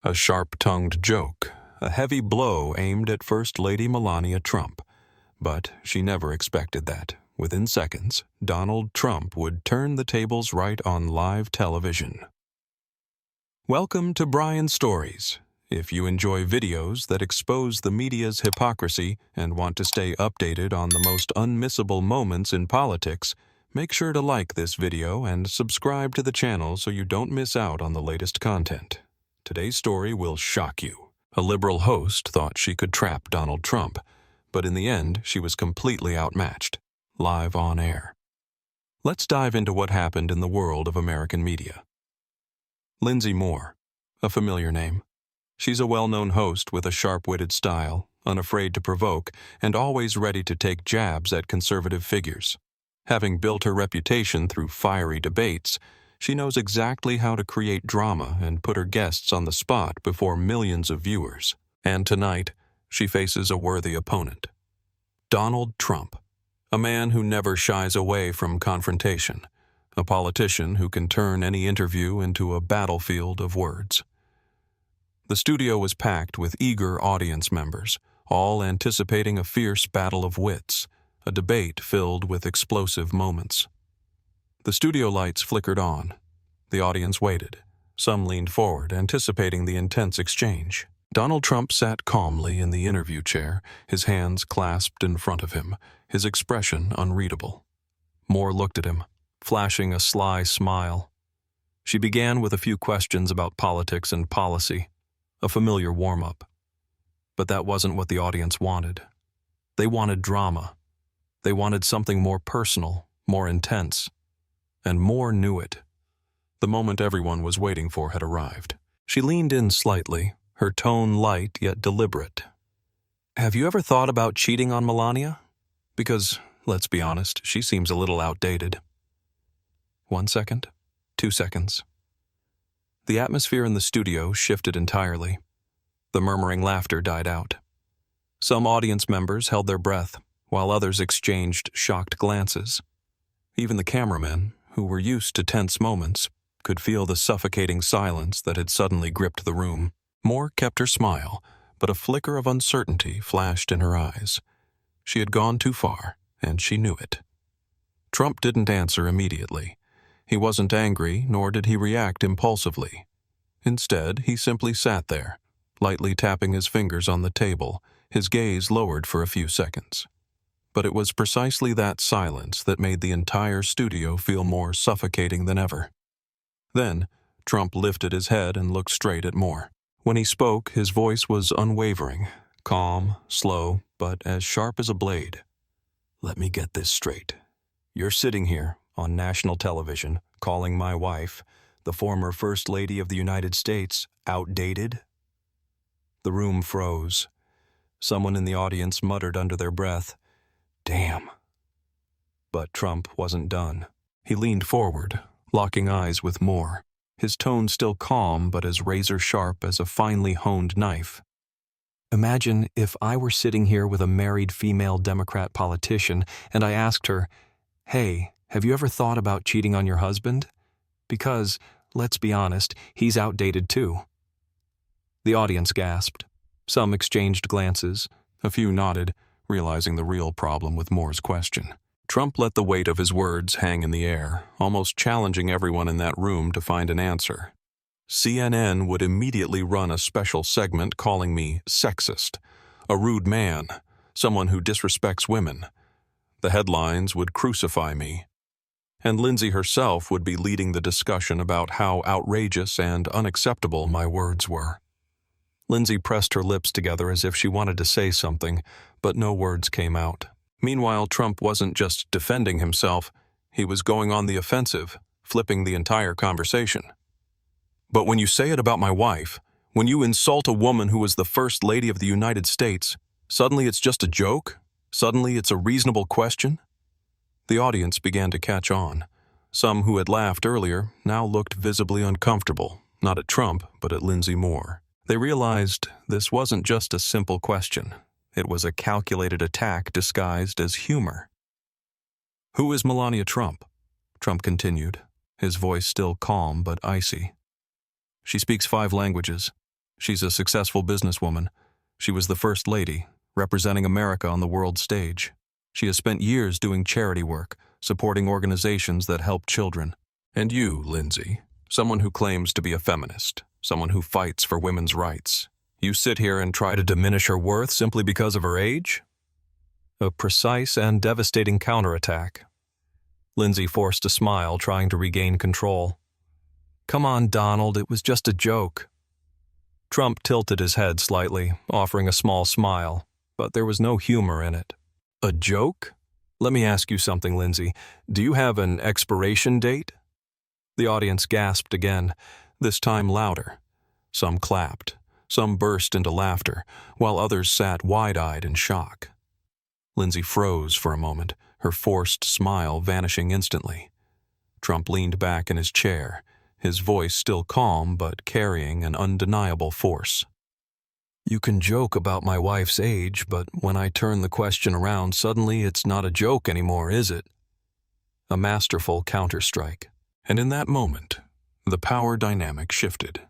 A sharp-tongued joke, a heavy blow aimed at First Lady Melania Trump. But she never expected that, within seconds, Donald Trump would turn the tables right on live television. Welcome to Brian's Stories. If you enjoy videos that expose the media's hypocrisy and want to stay updated on the most unmissable moments in politics, make sure to like this video and subscribe to the channel so you don't miss out on the latest content. Today's story will shock you. A liberal host thought she could trap Donald Trump, but in the end, she was completely outmatched, live on air. Let's dive into what happened in the world of American media. Lindsay Moore, a familiar name. She's a well-known host with a sharp-witted style, unafraid to provoke, and always ready to take jabs at conservative figures. Having built her reputation through fiery debates, she knows exactly how to create drama and put her guests on the spot before millions of viewers. And tonight, she faces a worthy opponent. Donald Trump, a man who never shies away from confrontation, a politician who can turn any interview into a battlefield of words. The studio was packed with eager audience members, all anticipating a fierce battle of wits, a debate filled with explosive moments. The studio lights flickered on. The audience waited. Some leaned forward, anticipating the intense exchange. Donald Trump sat calmly in the interview chair, his hands clasped in front of him, his expression unreadable. Moore looked at him, flashing a sly smile. She began with a few questions about politics and policy, a familiar warm-up. But that wasn't what the audience wanted. They wanted drama. They wanted something more personal, more intense. And Moore knew it. The moment everyone was waiting for had arrived. She leaned in slightly, her tone light yet deliberate. Have you ever thought about cheating on Melania? Because, let's be honest, she seems a little outdated. 1 second, 2 seconds. The atmosphere in the studio shifted entirely. The murmuring laughter died out. Some audience members held their breath, while others exchanged shocked glances. Even the cameramen, who were used to tense moments, could feel the suffocating silence that had suddenly gripped the room. Moore kept her smile, but a flicker of uncertainty flashed in her eyes. She had gone too far, and she knew it. Trump didn't answer immediately. He wasn't angry, nor did he react impulsively. Instead, he simply sat there, lightly tapping his fingers on the table, his gaze lowered for a few seconds. But it was precisely that silence that made the entire studio feel more suffocating than ever. Then, Trump lifted his head and looked straight at Moore. When he spoke, his voice was unwavering, calm, slow, but as sharp as a blade. Let me get this straight. You're sitting here, on national television, calling my wife, the former First Lady of the United States, outdated? The room froze. Someone in the audience muttered under their breath, "Damn." But Trump wasn't done. He leaned forward, locking eyes with Moore, his tone still calm but as razor-sharp as a finely honed knife. Imagine if I were sitting here with a married female Democrat politician and I asked her, "Hey, have you ever thought about cheating on your husband? Because, let's be honest, he's outdated too." The audience gasped. Some exchanged glances. A few nodded, realizing the real problem with Moore's question. Trump let the weight of his words hang in the air, almost challenging everyone in that room to find an answer. CNN would immediately run a special segment calling me sexist, a rude man, someone who disrespects women. The headlines would crucify me. And Lindsay herself would be leading the discussion about how outrageous and unacceptable my words were. Lindsay pressed her lips together as if she wanted to say something, but no words came out. Meanwhile, Trump wasn't just defending himself, he was going on the offensive, flipping the entire conversation. But when you say it about my wife, when you insult a woman who was the First Lady of the United States, suddenly it's just a joke? Suddenly it's a reasonable question? The audience began to catch on. Some who had laughed earlier now looked visibly uncomfortable, not at Trump, but at Lindsay Moore. They realized this wasn't just a simple question. It was a calculated attack disguised as humor. "Who is Melania Trump?" Trump continued, his voice still calm but icy. "She speaks 5 languages. She's a successful businesswoman. She was the First Lady, representing America on the world stage. She has spent years doing charity work, supporting organizations that help children. And you, Lindsay, someone who claims to be a feminist, someone who fights for women's rights. You sit here and try to diminish her worth simply because of her age? A precise and devastating counterattack. Lindsay forced a smile, trying to regain control. Come on, Donald, it was just a joke. Trump tilted his head slightly, offering a small smile, but there was no humor in it. A joke? Let me ask you something, Lindsay. Do you have an expiration date? The audience gasped again, this time louder. Some clapped, some burst into laughter, while others sat wide-eyed in shock. Lindsay froze for a moment, her forced smile vanishing instantly. Trump leaned back in his chair, his voice still calm but carrying an undeniable force. You can joke about my wife's age, but when I turn the question around, suddenly it's not a joke anymore, is it? A masterful counterstrike. And in that moment, the power dynamic shifted.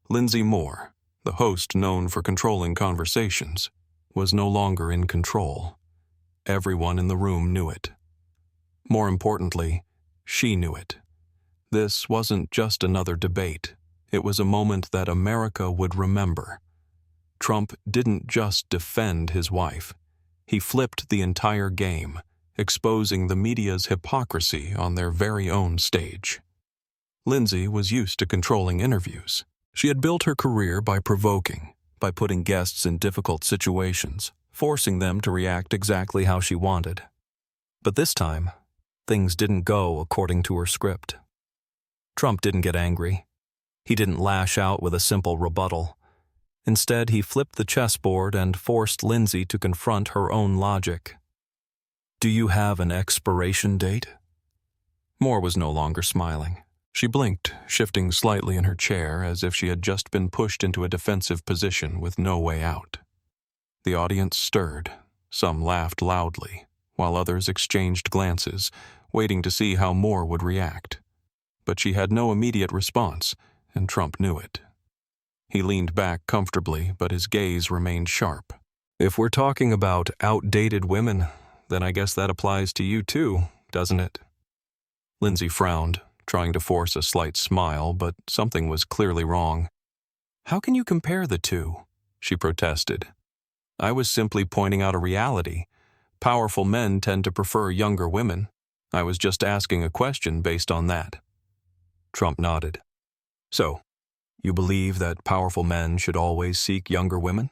Lindsay Moore, the host known for controlling conversations, was no longer in control. Everyone in the room knew it. More importantly, she knew it. This wasn't just another debate. It was a moment that America would remember. Trump didn't just defend his wife. He flipped the entire game, exposing the media's hypocrisy on their very own stage. Lindsay was used to controlling interviews. She had built her career by provoking, by putting guests in difficult situations, forcing them to react exactly how she wanted. But this time, things didn't go according to her script. Trump didn't get angry. He didn't lash out with a simple rebuttal. Instead, he flipped the chessboard and forced Lindsay to confront her own logic. Do you have an expiration date? Moore was no longer smiling. She blinked, shifting slightly in her chair as if she had just been pushed into a defensive position with no way out. The audience stirred. Some laughed loudly, while others exchanged glances, waiting to see how Moore would react. But she had no immediate response, and Trump knew it. He leaned back comfortably, but his gaze remained sharp. If we're talking about outdated women, then I guess that applies to you too, doesn't it? Lindsay frowned, trying to force a slight smile, but something was clearly wrong. How can you compare the two? She protested. I was simply pointing out a reality. Powerful men tend to prefer younger women. I was just asking a question based on that. Trump nodded. So, you believe that powerful men should always seek younger women?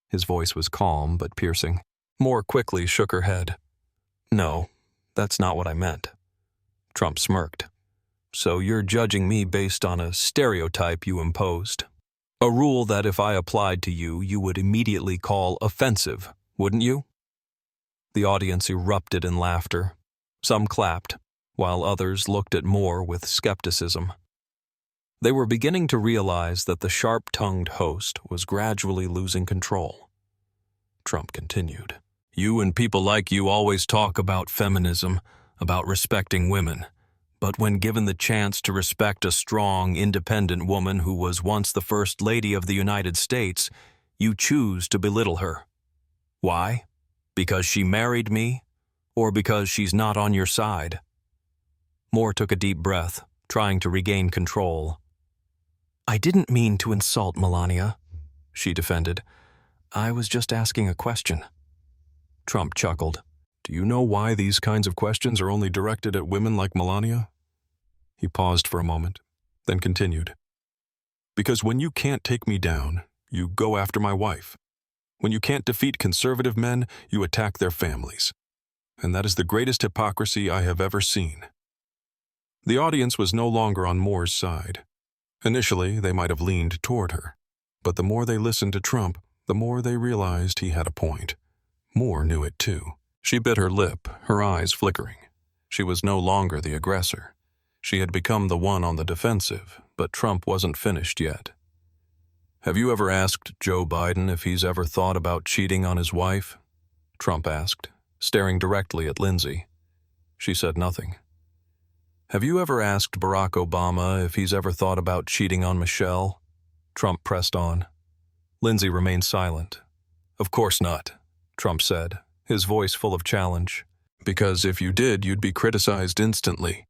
His voice was calm but piercing. Moore quickly shook her head. No, that's not what I meant. Trump smirked. So you're judging me based on a stereotype you imposed. A rule that if I applied to you, you would immediately call offensive, wouldn't you? The audience erupted in laughter. Some clapped, while others looked at Moore with skepticism. They were beginning to realize that the sharp-tongued host was gradually losing control. Trump continued. You and people like you always talk about feminism, about respecting women. But when given the chance to respect a strong, independent woman who was once the First Lady of the United States, you choose to belittle her. Why? Because she married me? Or because she's not on your side? Moore took a deep breath, trying to regain control. I didn't mean to insult Melania, she defended. I was just asking a question. Trump chuckled. Do you know why these kinds of questions are only directed at women like Melania? He paused for a moment, then continued. Because when you can't take me down, you go after my wife. When you can't defeat conservative men, you attack their families. And that is the greatest hypocrisy I have ever seen. The audience was no longer on Moore's side. Initially, they might have leaned toward her. But the more they listened to Trump, the more they realized he had a point. Moore knew it too. She bit her lip, her eyes flickering. She was no longer the aggressor. She had become the one on the defensive, but Trump wasn't finished yet. Have you ever asked Joe Biden if he's ever thought about cheating on his wife? Trump asked, staring directly at Lindsay. She said nothing. Have you ever asked Barack Obama if he's ever thought about cheating on Michelle? Trump pressed on. Lindsay remained silent. "Of course not," Trump said, his voice full of challenge. "Because if you did, you'd be criticized instantly.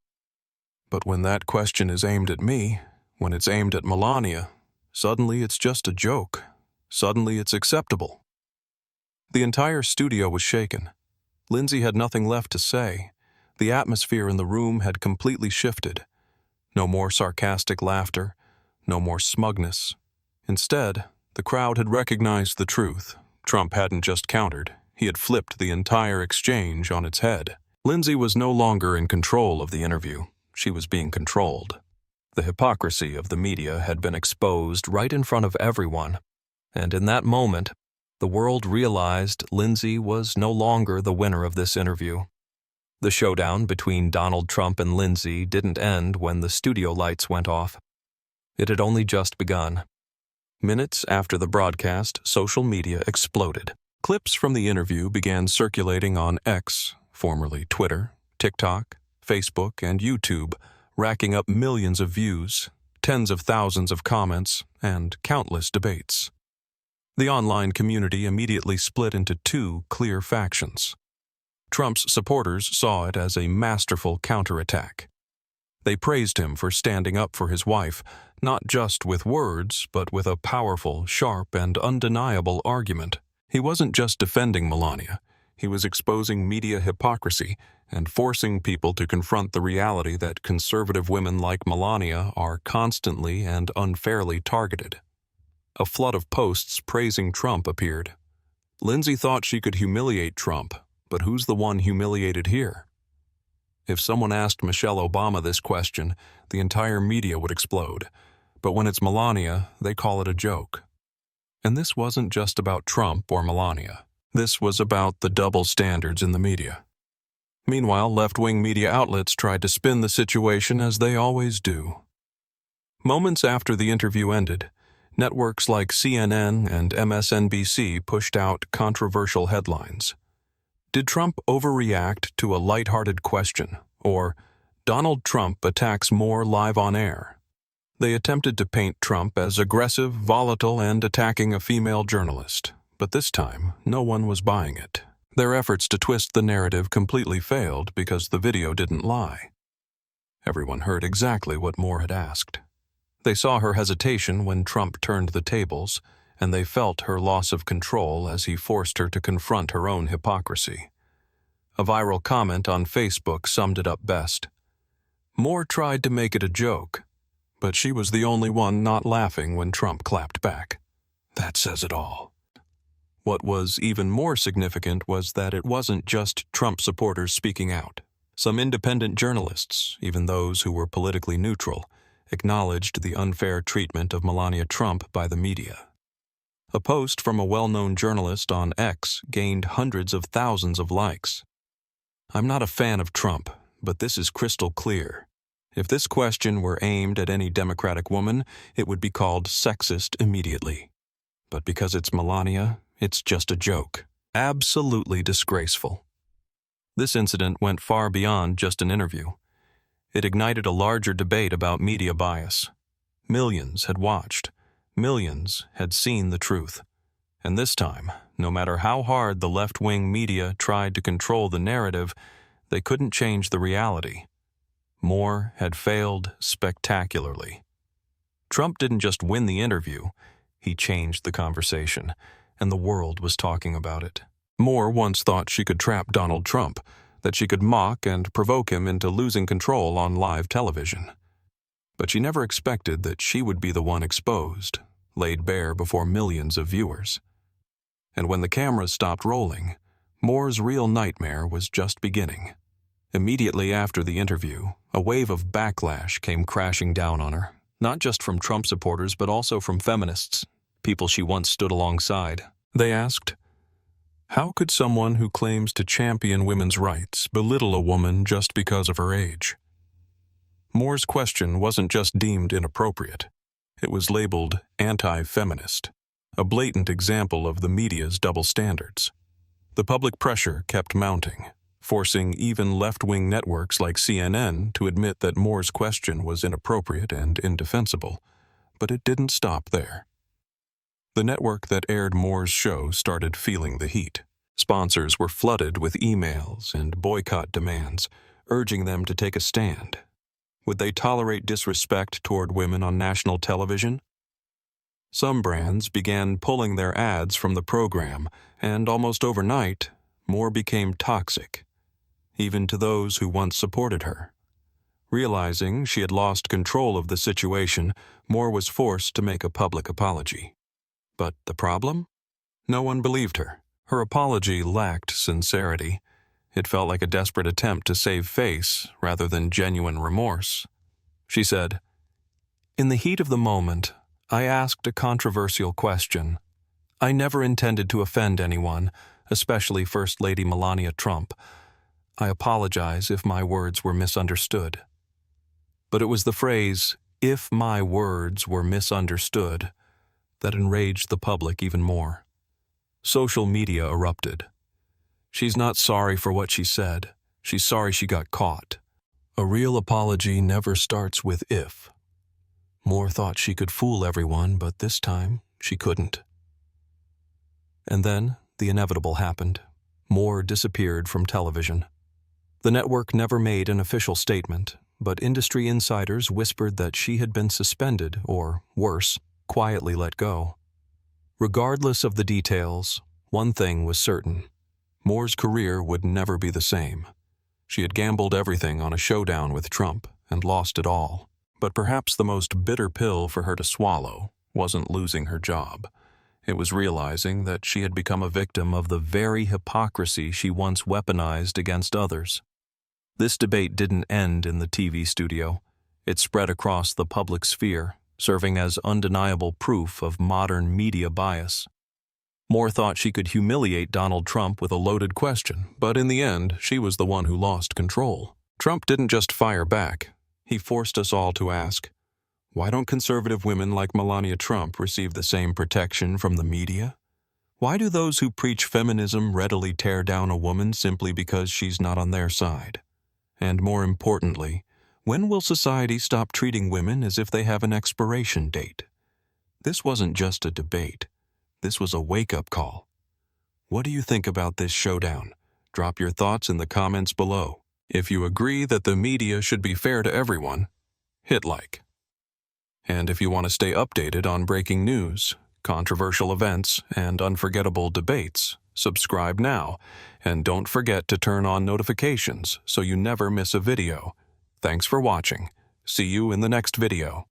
But when that question is aimed at me, when it's aimed at Melania, suddenly it's just a joke. Suddenly it's acceptable." The entire studio was shaken. Lindsay had nothing left to say. The atmosphere in the room had completely shifted. No more sarcastic laughter, no more smugness. Instead, the crowd had recognized the truth. Trump hadn't just countered, he had flipped the entire exchange on its head. Lindsay was no longer in control of the interview. She was being controlled. The hypocrisy of the media had been exposed right in front of everyone, and in that moment, the world realized Lindsay was no longer the winner of this interview. The showdown between Donald Trump and Lindsay didn't end when the studio lights went off. It had only just begun. Minutes after the broadcast, social media exploded. Clips from the interview began circulating on X, formerly Twitter, TikTok, Facebook, and YouTube, racking up millions of views, tens of thousands of comments, and countless debates. The online community immediately split into two clear factions. Trump's supporters saw it as a masterful counterattack. They praised him for standing up for his wife, not just with words, but with a powerful, sharp, and undeniable argument. He wasn't just defending Melania. He was exposing media hypocrisy and forcing people to confront the reality that conservative women like Melania are constantly and unfairly targeted. A flood of posts praising Trump appeared. Lindsay thought she could humiliate Trump, but who's the one humiliated here? If someone asked Michelle Obama this question, the entire media would explode. But when it's Melania, they call it a joke. And this wasn't just about Trump or Melania. This was about the double standards in the media. Meanwhile, left-wing media outlets tried to spin the situation as they always do. Moments after the interview ended, networks like CNN and MSNBC pushed out controversial headlines. Did Trump overreact to a lighthearted question? Or, Donald Trump attacks Moore live on air? They attempted to paint Trump as aggressive, volatile, and attacking a female journalist. But this time, no one was buying it. Their efforts to twist the narrative completely failed because the video didn't lie. Everyone heard exactly what Moore had asked. They saw her hesitation when Trump turned the tables, and they felt her loss of control as he forced her to confront her own hypocrisy. A viral comment on Facebook summed it up best. Moore tried to make it a joke, but she was the only one not laughing when Trump clapped back. That says it all. What was even more significant was that it wasn't just Trump supporters speaking out. Some independent journalists, even those who were politically neutral, acknowledged the unfair treatment of Melania Trump by the media. A post from a well-known journalist on X gained hundreds of thousands of likes. "I'm not a fan of Trump, but this is crystal clear. If this question were aimed at any Democratic woman, it would be called sexist immediately. But because it's Melania, it's just a joke. Absolutely disgraceful." This incident went far beyond just an interview. It ignited a larger debate about media bias. Millions had watched. Millions had seen the truth. And this time, no matter how hard the left-wing media tried to control the narrative, they couldn't change the reality. Moore had failed spectacularly. Trump didn't just win the interview, he changed the conversation, and the world was talking about it. Moore once thought she could trap Donald Trump, that she could mock and provoke him into losing control on live television. But she never expected that she would be the one exposed, laid bare before millions of viewers. And when the cameras stopped rolling, Moore's real nightmare was just beginning. Immediately after the interview, a wave of backlash came crashing down on her, not just from Trump supporters but also from feminists, people she once stood alongside. They asked, "How could someone who claims to champion women's rights belittle a woman just because of her age?" Moore's question wasn't just deemed inappropriate. It was labeled anti-feminist, a blatant example of the media's double standards. The public pressure kept mounting, forcing even left-wing networks like CNN to admit that Moore's question was inappropriate and indefensible. But it didn't stop there. The network that aired Moore's show started feeling the heat. Sponsors were flooded with emails and boycott demands, urging them to take a stand. Would they tolerate disrespect toward women on national television? Some brands began pulling their ads from the program, and almost overnight, Moore became toxic, even to those who once supported her. Realizing she had lost control of the situation, Moore was forced to make a public apology. But the problem? No one believed her. Her apology lacked sincerity. It felt like a desperate attempt to save face rather than genuine remorse. She said, "In the heat of the moment, I asked a controversial question. I never intended to offend anyone, especially First Lady Melania Trump. I apologize if my words were misunderstood." But it was the phrase, "if my words were misunderstood," that enraged the public even more. Social media erupted. "She's not sorry for what she said. She's sorry she got caught." A real apology never starts with if. Moore thought she could fool everyone, but this time she couldn't. And then the inevitable happened. Moore disappeared from television. The network never made an official statement, but industry insiders whispered that she had been suspended or, worse, quietly let go. Regardless of the details, one thing was certain. Moore's career would never be the same. She had gambled everything on a showdown with Trump and lost it all. But perhaps the most bitter pill for her to swallow wasn't losing her job. It was realizing that she had become a victim of the very hypocrisy she once weaponized against others. This debate didn't end in the TV studio. It spread across the public sphere, serving as undeniable proof of modern media bias. Moore thought she could humiliate Donald Trump with a loaded question, but in the end, she was the one who lost control. Trump didn't just fire back. He forced us all to ask, why don't conservative women like Melania Trump receive the same protection from the media? Why do those who preach feminism readily tear down a woman simply because she's not on their side? And more importantly, when will society stop treating women as if they have an expiration date? This wasn't just a debate. This was a wake-up call. What do you think about this showdown? Drop your thoughts in the comments below. If you agree that the media should be fair to everyone, hit like. And if you want to stay updated on breaking news, controversial events, and unforgettable debates, subscribe now, and don't forget to turn on notifications so you never miss a video. Thanks for watching. See you in the next video.